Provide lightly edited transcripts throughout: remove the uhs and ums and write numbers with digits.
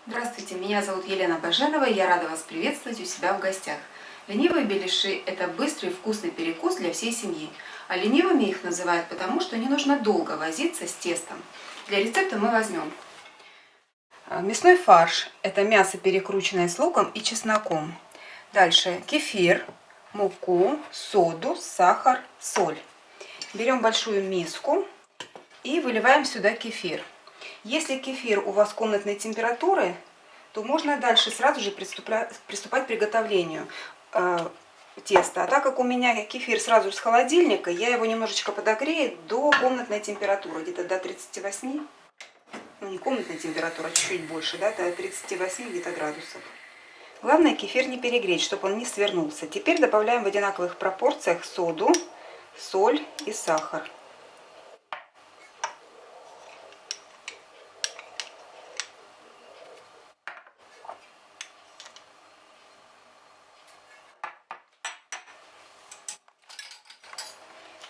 Здравствуйте, меня зовут Елена Баженова, и я рада вас приветствовать у себя в гостях. Ленивые беляши – это быстрый и вкусный перекус для всей семьи. А ленивыми их называют потому, что не нужно долго возиться с тестом. Для рецепта мы возьмем мясной фарш – это мясо, перекрученное с луком и чесноком. Дальше кефир, муку, соду, сахар, соль. Берем большую миску и выливаем сюда кефир. Если кефир у вас комнатной температуры, то можно дальше сразу же приступать к приготовлению теста. А так как у меня кефир сразу с холодильника, я его немножечко подогрею до комнатной температуры, где-то до 38, ну не комнатная температура, чуть-чуть больше, да, до 38 где-то градусов. Главное кефир не перегреть, чтобы он не свернулся. Теперь добавляем в одинаковых пропорциях соду, соль и сахар.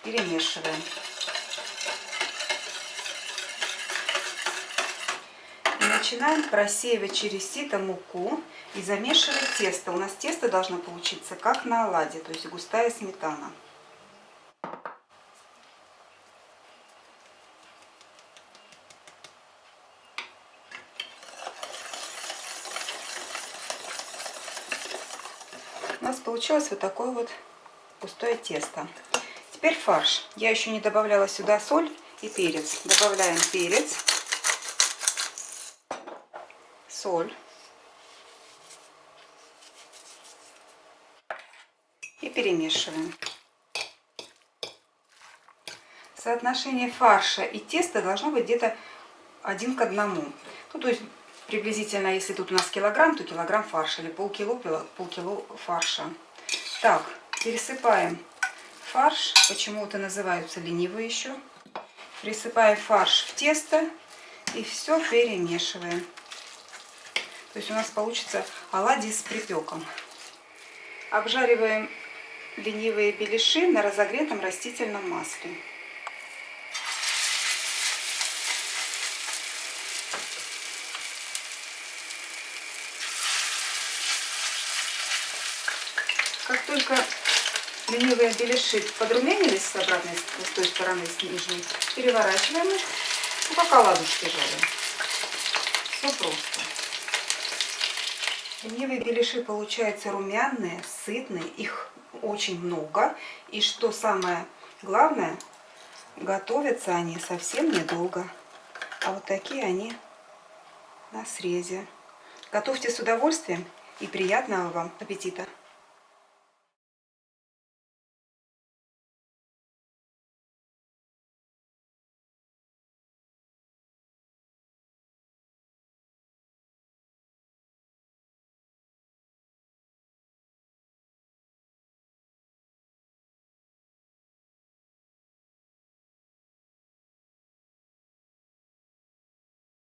Перемешиваем. И начинаем просеивать через сито муку и замешивать тесто. У нас тесто должно получиться как на оладьи, то есть густая сметана. У нас получилось вот такое вот густое тесто. Теперь фарш. Я еще не добавляла сюда соль и перец. Добавляем перец, соль и перемешиваем. Соотношение фарша и теста должно быть где-то 1 к 1. Ну, то есть приблизительно, если тут у нас килограмм, то килограмм фарша, или полкило фарша. Так, пересыпаем фарш, почему-то называются ленивые еще. Присыпаем фарш в тесто и все перемешиваем. То есть у нас получится оладьи с припеком. Обжариваем ленивые беляши на разогретом растительном масле. Как только ленивые беляши подрумянились с обратной, с той стороны, с нижней, переворачиваем их, ну, как оладушки жарим. Все просто. Ленивые беляши получаются румяные, сытные, их очень много. И что самое главное, готовятся они совсем недолго. А вот такие они на срезе. Готовьте с удовольствием и приятного вам аппетита!